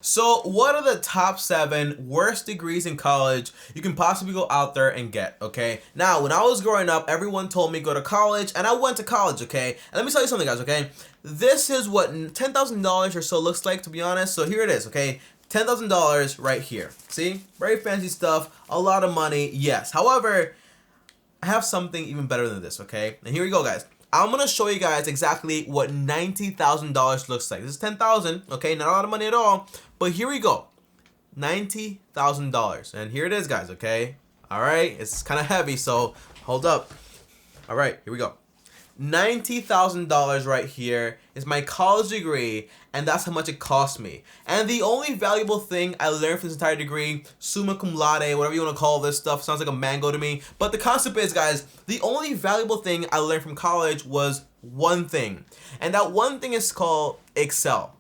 So what are the top 7 worst degrees in college you can possibly go out there and get, okay? Now, when I was growing up, everyone told me go to college, and I went to college, okay? And let me tell you something, guys, okay? This is what $10,000 or so looks like, to be honest. So here it is, okay? $10,000 right here. See? Very fancy stuff, a lot of money, yes. However, I have something even better than this, okay? And here we go, guys. I'm gonna show you guys exactly what $90,000 looks like. This is 10,000, okay? Not a lot of money at all, but here we go. $90,000, and here it is, guys, okay? All right, it's kind of heavy, so hold up. All right, here we go. $90,000 right here is my college degree, and that's how much it cost me. And the only valuable thing I learned from this entire degree, summa cum laude, whatever you want to call this stuff, sounds like a mango to me. But the concept is, guys, the only valuable thing I learned from college was one thing. And that one thing is called Excel.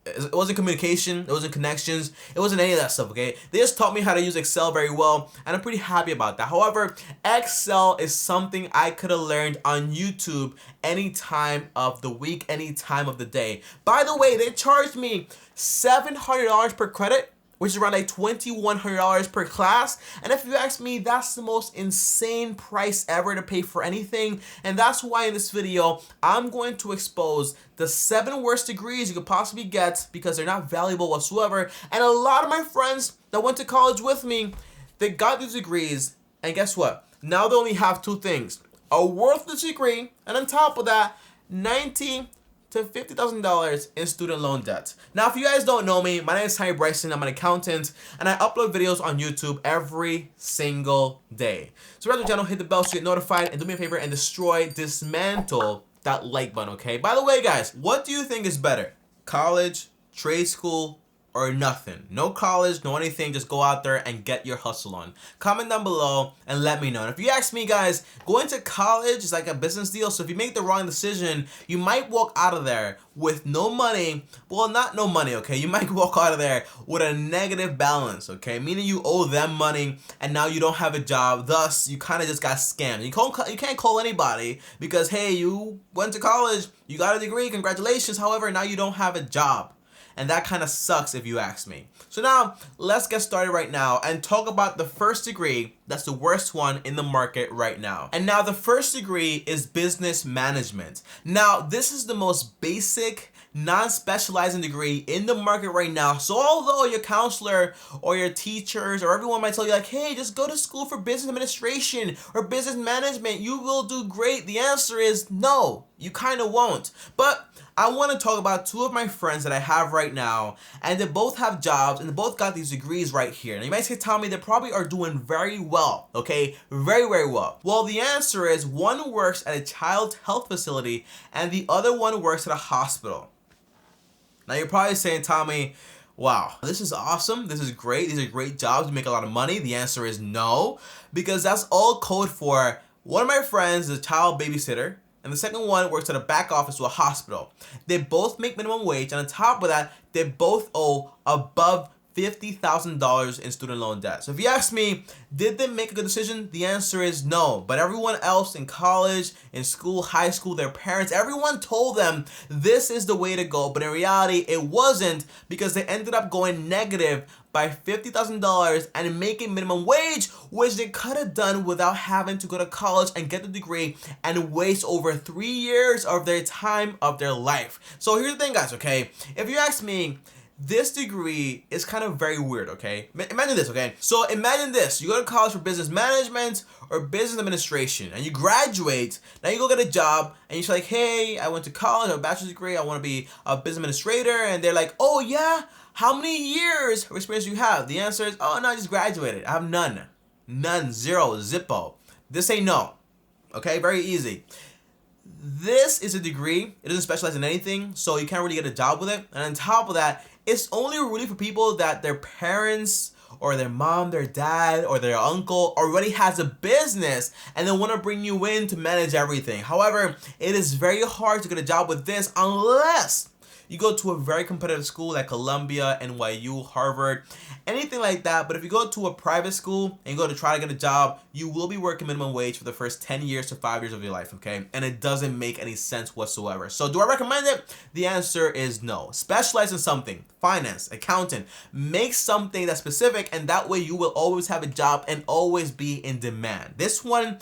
It wasn't communication, it wasn't connections, it wasn't any of that stuff, okay? They just taught me how to use Excel very well, and I'm pretty happy about that. However, Excel is something I could have learned on YouTube any time of the week, any time of the day. By the way, they charged me $700 per credit, which is around like $2,100 per class. And if you ask me, that's the most insane price ever to pay for anything. And that's why in this video, I'm going to expose the 7 worst degrees you could possibly get because they're not valuable whatsoever. And a lot of my friends that went to college with me, they got these degrees, and guess what? Now they only have 2 things: a worthless degree, and on top of that, $90,000 to $50,000 in student loan debt. Now, if you guys don't know me, my name is Ty Bryson. I'm an accountant, and I upload videos on YouTube every single day. So subscribe to the channel, hit the bell so you get notified, and do me a favor and dismantle that like button, okay? By the way, guys, what do you think is better? College, trade school, or nothing? No college, no anything, just go out there and get your hustle on. Comment down below and let me know. And if you ask me, guys, going to college is like a business deal, so if you make the wrong decision, you might walk out of there with no money. Well, not no money, okay? You might walk out of there with a negative balance, okay? Meaning you owe them money and now you don't have a job, thus you kind of just got scammed. You can't call anybody because, hey, you went to college, you got a degree, congratulations. However, now you don't have a job. And that kind of sucks if you ask me. So now, let's get started right now and talk about the first degree that's the worst one in the market right now. And now the first degree is business management. Now, this is the most basic, non-specializing degree in the market right now. So although your counselor or your teachers or everyone might tell you like, hey, just go to school for business administration or business management, you will do great. The answer is no, you kind of won't. But I want to talk about 2 of my friends that I have right now, and they both have jobs and they both got these degrees right here. And you might say, tell me, they probably are doing very well, okay? Very, very well. Well, the answer is one works at a child health facility and the other one works at a hospital. Now you're probably saying, Tommy, wow, this is awesome. This is great. These are great jobs. You make a lot of money. The answer is no, because that's all code for one of my friends is a child babysitter, and the second one works at a back office to a hospital. They both make minimum wage, and on top of that, they both owe above $50,000 in student loan debt. So if you ask me, did they make a good decision? The answer is no. But everyone else in college, in school, high school, their parents, everyone told them this is the way to go. But in reality, it wasn't, because they ended up going negative by $50,000 and making minimum wage, which they could have done without having to go to college and get the degree and waste over 3 years of their time of their life. So here's the thing, guys, okay? If you ask me, this degree is kind of very weird, okay? Imagine this, okay? So imagine this. You go to college for business management or business administration, and you graduate. Now you go get a job, and you're like, hey, I went to college, I have a bachelor's degree, I want to be a business administrator. And they're like, oh, yeah? How many years of experience do you have? The answer is, oh, no, I just graduated. I have none. None. Zero. Zippo. This ain't no. Okay? Very easy. This is a degree. It doesn't specialize in anything, so you can't really get a job with it. And on top of that, it's only really for people that their parents or their mom, their dad, or their uncle already has a business and they want to bring you in to manage everything. However, it is very hard to get a job with this unless you go to a very competitive school like Columbia, NYU, Harvard, anything like that. But if you go to a private school and you go to try to get a job, you will be working minimum wage for the first 10 years to 5 years of your life, okay? And it doesn't make any sense whatsoever. So do I recommend it? The answer is no. Specialize in something, finance, accountant, make something that's specific, and that way you will always have a job and always be in demand. This one,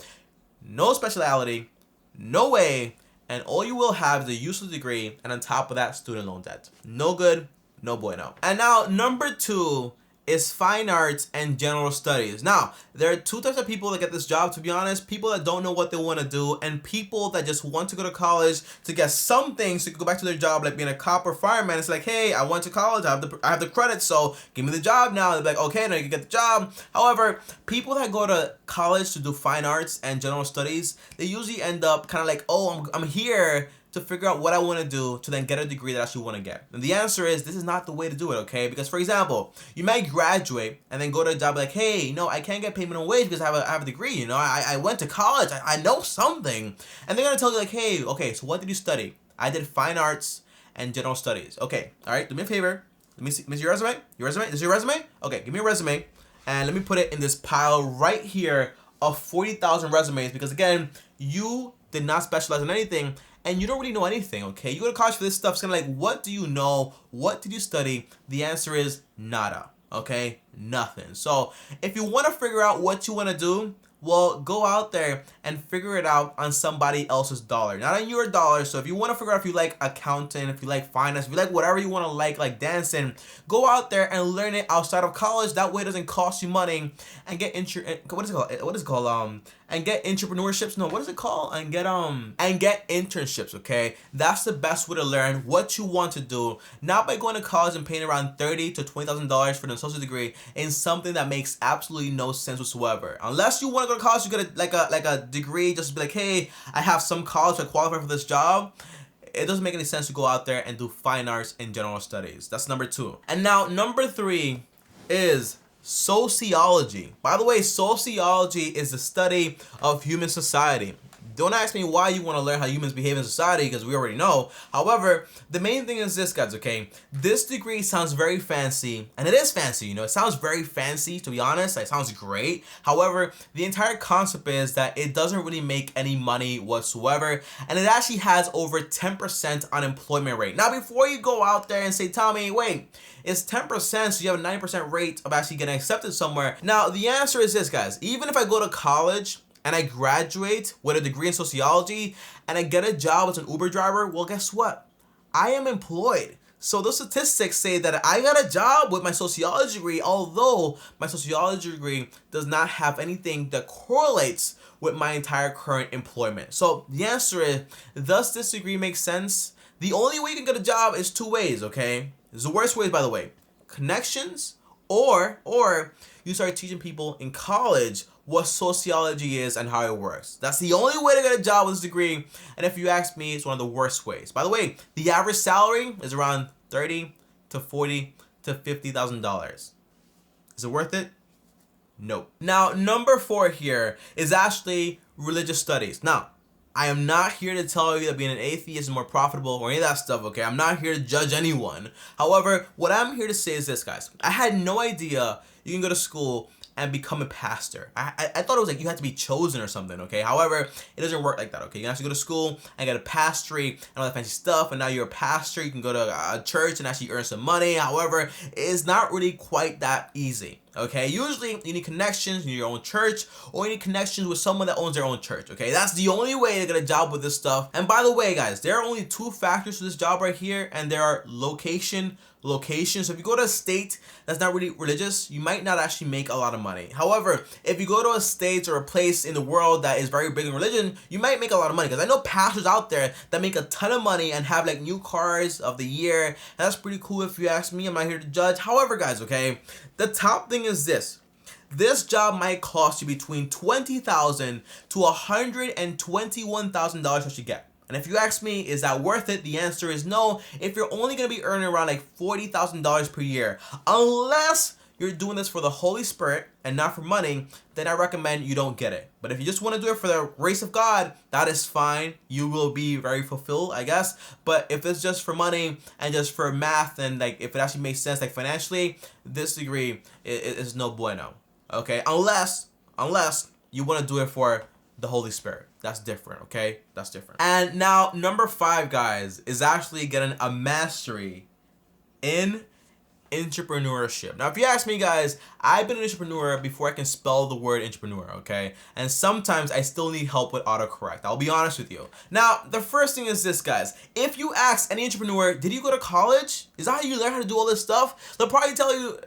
no speciality, no way, and all you will have is a useless degree, and on top of that, student loan debt. No good, no bueno. And now, number 2 is fine arts and general studies. Now, there are 2 types of people that get this job, to be honest. People that don't know what they want to do, and people that just want to go to college to get something so they can go back to their job, like being a cop or fireman. It's like, hey, I went to college, I have the credits, so give me the job now. They're like, okay, now you can get the job. However, people that go to college to do fine arts and general studies, they usually end up kind of like, oh, I'm here to figure out what I want to do to then get a degree that I actually want to get. And the answer is, this is not the way to do it, okay? Because, for example, you might graduate and then go to a job like, hey, you know, I can't get payment on wage because I have a degree, you know? I went to college, I know something. And they're going to tell you like, hey, okay, so what did you study? I did fine arts and general studies. Okay, all right, do me a favor. Let me see your resume. Your resume? This is your resume? Okay, give me your resume. And let me put it in this pile right here of 40,000 resumes because, again, you did not specialize in anything, and you don't really know anything, okay? You go to college for this stuff, it's kind of like, what do you know? What did you study? The answer is nada, okay? Nothing. So if you want to figure out what you want to do, well, go out there and figure it out on somebody else's dollar, not on your dollar. So if you want to figure out if you like accounting, if you like finance, if you like whatever you want to like dancing, go out there and learn it outside of college. That way it doesn't cost you money, and get what is it called? And get entrepreneurships. No, what is it called? And get internships, okay? That's the best way to learn what you want to do, not by going to college and paying around $30,000 to $20,000 for an associate degree in something that makes absolutely no sense whatsoever. Unless you want to go to college, you get a degree just to be like, hey, I have some college to qualify for this job. It doesn't make any sense to go out there and do fine arts and general studies. That's number 2. And now number 3 is sociology. By the way, sociology is the study of human society. Don't ask me why you want to learn how humans behave in society, because we already know. However, the main thing is this, guys, okay? This degree sounds very fancy, and it is fancy, you know? It sounds very fancy, to be honest. It sounds great. However, the entire concept is that it doesn't really make any money whatsoever, and it actually has over 10% unemployment rate. Now, before you go out there and say, Tommy, wait, it's 10%, so you have a 90% rate of actually getting accepted somewhere. Now, the answer is this, guys. Even if I go to college and I graduate with a degree in sociology and I get a job as an Uber driver, well, guess what? I am employed. So those statistics say that I got a job with my sociology degree, although my sociology degree does not have anything that correlates with my entire current employment. So the answer is, does this degree make sense? The only way you can get a job is 2 ways, okay? It's the worst ways, by the way. Connections, or you start teaching people in college what sociology is and how it works. That's the only way to get a job with this degree, and if you ask me, it's one of the worst ways. By the way, the average salary is around $30,000 to $40,000 to $50,000. Is it worth it? Nope. Now, number 4 here is actually religious studies. Now, I am not here to tell you that being an atheist is more profitable or any of that stuff, okay? I'm not here to judge anyone. However, what I'm here to say is this, guys. I had no idea you can go to school and become a pastor. I thought it was like you had to be chosen or something, okay? However, it doesn't work like that, okay? You have to go to school and get a pastory and all that fancy stuff, and now you're a pastor. You can go to a church and actually earn some money. However, it's not really quite that easy, okay? Usually, you need connections in your own church, or you need connections with someone that owns their own church, okay? That's the only way to get a job with this stuff. And by the way, guys, there are only 2 factors to this job right here, and there are location. So if you go to a state that's not really religious, you might not actually make a lot of money. However, if you go to a state or a place in the world that is very big in religion, you might make a lot of money. Because I know pastors out there that make a ton of money and have like new cars of the year. And that's pretty cool if you ask me. I'm not here to judge. However, guys, okay, the top thing is this. This job might cost you between $20,000 to $121,000 what you get. And if you ask me, is that worth it? The answer is no. If you're only going to be earning around like $40,000 per year, unless you're doing this for the Holy Spirit and not for money, then I recommend you don't get it. But if you just want to do it for the grace of God, that is fine. You will be very fulfilled, I guess. But if it's just for money and just for math and like if it actually makes sense like financially, this degree is no bueno. Okay, unless you want to do it for the Holy Spirit. That's different, okay? That's different. And now number 5, guys, is actually getting a mastery in entrepreneurship. Now, if you ask me, guys, I've been an entrepreneur before I can spell the word entrepreneur, okay? And sometimes I still need help with autocorrect. I'll be honest with you. Now, the first thing is this, guys. If you ask any entrepreneur, did you go to college? Is that how you learn how to do all this stuff? They'll probably tell you,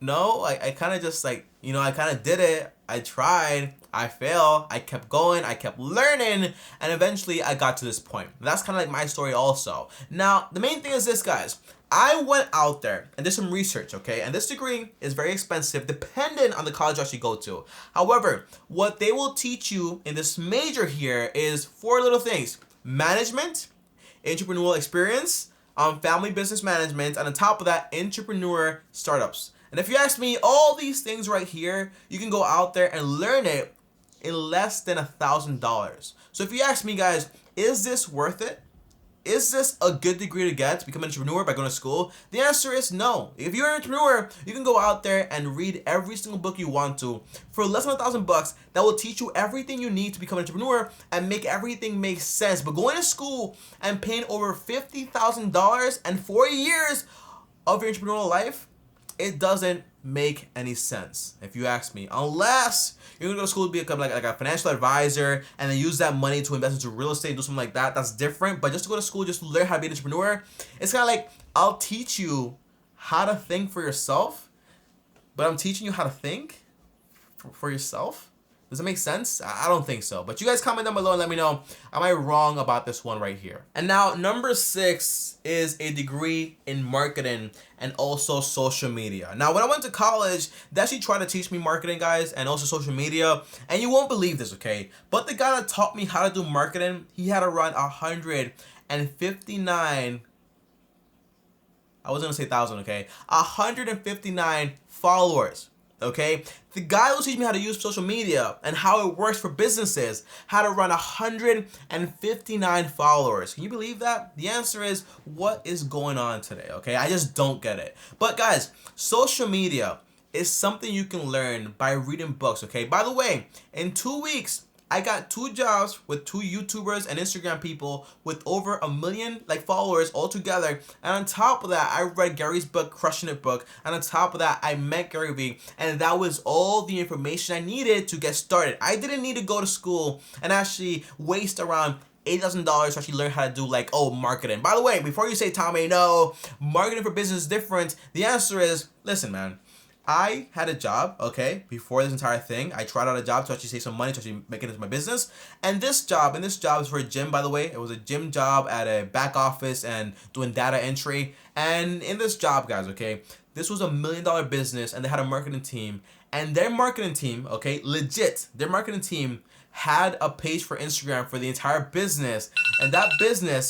no, I kind of just like, I kind of did it. I tried, I failed, I kept going, I kept learning, and eventually I got to this point. That's kind of like my story also. Now, the main thing is this, guys. I went out there and did some research, okay? And this degree is very expensive depending on the college you actually go to. However, what they will teach you in this major here is 4 little things. Management, entrepreneurial experience, family business management, and on top of that, entrepreneur startups. And if you ask me, all these things right here, you can go out there and learn it in less than $1,000. So if you ask me, guys, is this worth it? Is this a good degree to get to become an entrepreneur by going to school? The answer is no. If you're an entrepreneur, you can go out there and read every single book you want to for less than $1,000 that will teach you everything you need to become an entrepreneur and make everything make sense. But going to school and paying over $50,000 and 4 years of your entrepreneurial life, it doesn't make any sense, if you ask me. Unless you're gonna go to school to become like a financial advisor and then use that money to invest into real estate and do something like that, that's different. But just to go to school, just to learn how to be an entrepreneur, it's kind of like, I'll teach you how to think for yourself, but I'm teaching you how to think for yourself. Does that make sense? I don't think so. But you guys comment down below and let me know, am I wrong about this one right here? And now number 6 is a degree in marketing and also social media. Now, when I went to college, they actually tried to teach me marketing, guys, and also social media. And you won't believe this, okay? But the guy that taught me how to do marketing, he had around 159, I was gonna say 1,000, okay? 159 followers. Okay, the guy who teach me how to use social media and how it works for businesses had around 159 followers. Can you believe that? The answer is, what is going on today? Okay, I just don't get it. But guys, social media is something you can learn by reading books. Okay, by the way, in 2 weeks, I got 2 jobs with 2 YouTubers and Instagram people with over 1 million followers all together. And on top of that, I read Gary's book, Crushing It book. And on top of that, I met Gary Vee. And that was all the information I needed to get started. I didn't need to go to school and actually waste around $8,000 to actually learn how to do marketing. By the way, before you say, Tommy, no, marketing for business is different. The answer is, listen, man. I had a job, okay, before this entire thing. I tried out a job to actually save some money to actually make it into my business. And this job is for a gym, by the way. It was a gym job at a back office and doing data entry. And in this job, guys, okay, this was $1 million business and they had a marketing team. And their marketing team, okay, legit, their marketing team had a page for Instagram for the entire business. And that business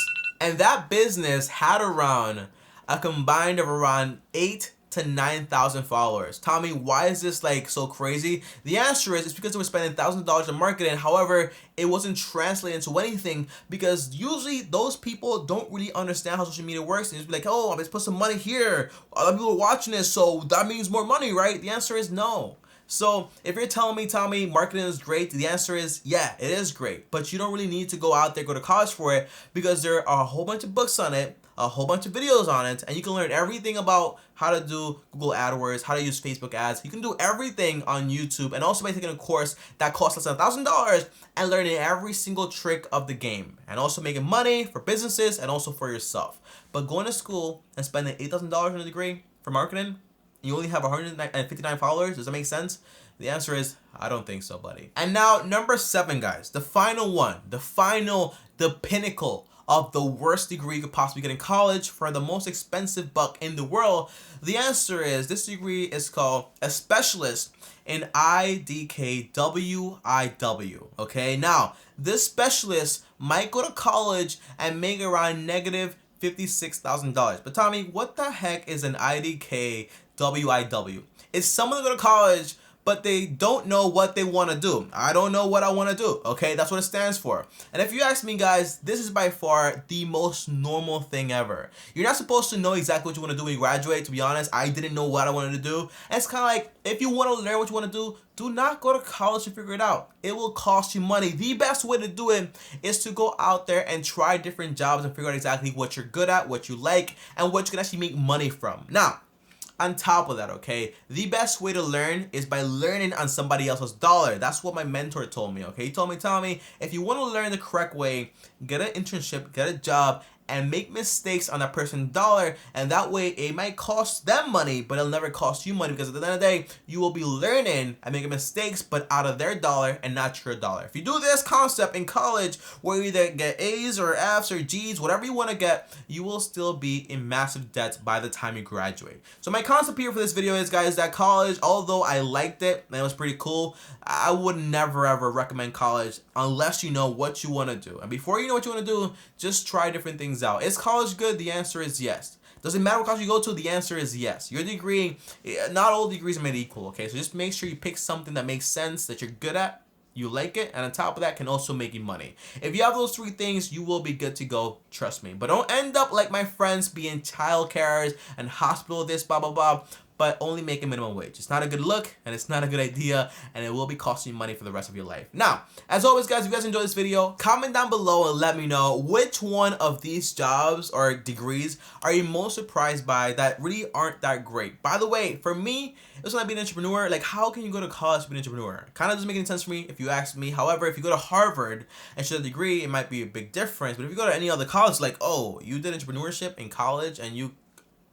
had around a combined of around 8,000 to 9,000 followers. Tommy, why is this so crazy? The answer is, it's because they were spending $1,000 in marketing. However, it wasn't translated into anything because usually those people don't really understand how social media works. They just be like, oh, I'm just put some money here. Other people are watching this, so that means more money, right? The answer is no. So if you're telling me, Tommy, marketing is great, the answer is, yeah, it is great. But you don't really need to go out there, go to college for it, because there are a whole bunch of books on it, a whole bunch of videos on it, and you can learn everything about how to do Google AdWords, how to use Facebook ads. You can do everything on YouTube, and also by taking a course that costs less than $1,000 and learning every single trick of the game, and also making money for businesses and also for yourself. But going to school and spending $8,000 on a degree for marketing, you only have 159 followers, does that make sense? The answer is, I don't think so, buddy. And now, number 7, guys, the final one, the pinnacle of the worst degree you could possibly get in college for the most expensive buck in the world. The answer is, this degree is called a specialist in IDKWIW. Okay, now this specialist might go to college and make around negative $56,000. But Tommy, what the heck is an IDKWIW? IDKWIW. It's someone that go to college, but they don't know what they want to do. I don't know what I want to do, okay? That's what it stands for. And if you ask me, guys, this is by far the most normal thing ever. You're not supposed to know exactly what you want to do when you graduate. To be honest, I didn't know what I wanted to do. And it's kind of like, if you want to learn what you want to do not go to college to figure it out. It will cost you money. The best way to do it is to go out there and try different jobs and figure out exactly what you're good at, what you like, and what you can actually make money from. Now, on top of that, okay, the best way to learn is by learning on somebody else's dollar. That's what my mentor told me, okay? He told me, if you want to learn the correct way, get an internship, get a job, and make mistakes on that person's dollar, and that way it might cost them money, but it'll never cost you money, because at the end of the day, you will be learning and making mistakes, but out of their dollar and not your dollar. If you do this concept in college, where you either get A's or F's or G's, whatever you want to get, you will still be in massive debt by the time you graduate. So my concept here for this video is, guys, that college, although I liked it and it was pretty cool, I would never ever recommend college unless you know what you want to do. And before you know what you want to do, just try different things out. Is college good? The answer is yes. Does it matter what college you go to? The answer is yes. Your degree, not all degrees are made equal, okay? So just make sure you pick something that makes sense, that you're good at, you like it, and on top of that can also make you money. If you have those three things, you will be good to go, trust me. But don't end up like my friends being child carers and hospital this, blah, blah, blah, but only making minimum wage. It's not a good look, and it's not a good idea, and it will be costing you money for the rest of your life. Now, as always, guys, if you guys enjoyed this video, comment down below and let me know which one of these jobs or degrees are you most surprised by that really aren't that great. By the way, for me, it's when I be an entrepreneur. Like, how can you go to college to be an entrepreneur? Kind of doesn't make any sense for me if you ask me. However, if you go to Harvard and show a degree, it might be a big difference. But if you go to any other college, like, oh, you did entrepreneurship in college and you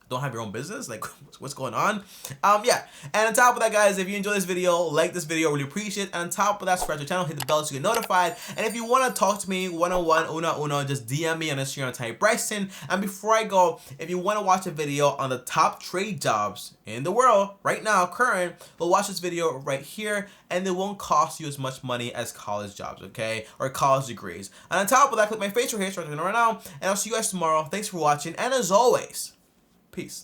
don't have your own business, like, what's going on? Yeah, and on top of that, guys, if you enjoy this video, like this video, really appreciate it. And on top of that, subscribe to the channel, hit the bell so you get notified. And if you want to talk to me one-on-one, uno, just DM me on Instagram and type Bryson. And before I go, if you want to watch a video on the top trade jobs in the world right now, current, we'll watch this video right here, and it won't cost you as much money as college jobs, okay, or college degrees. And on top of that, click my face right here, right now, and I'll see you guys tomorrow. Thanks for watching, and as always, peace.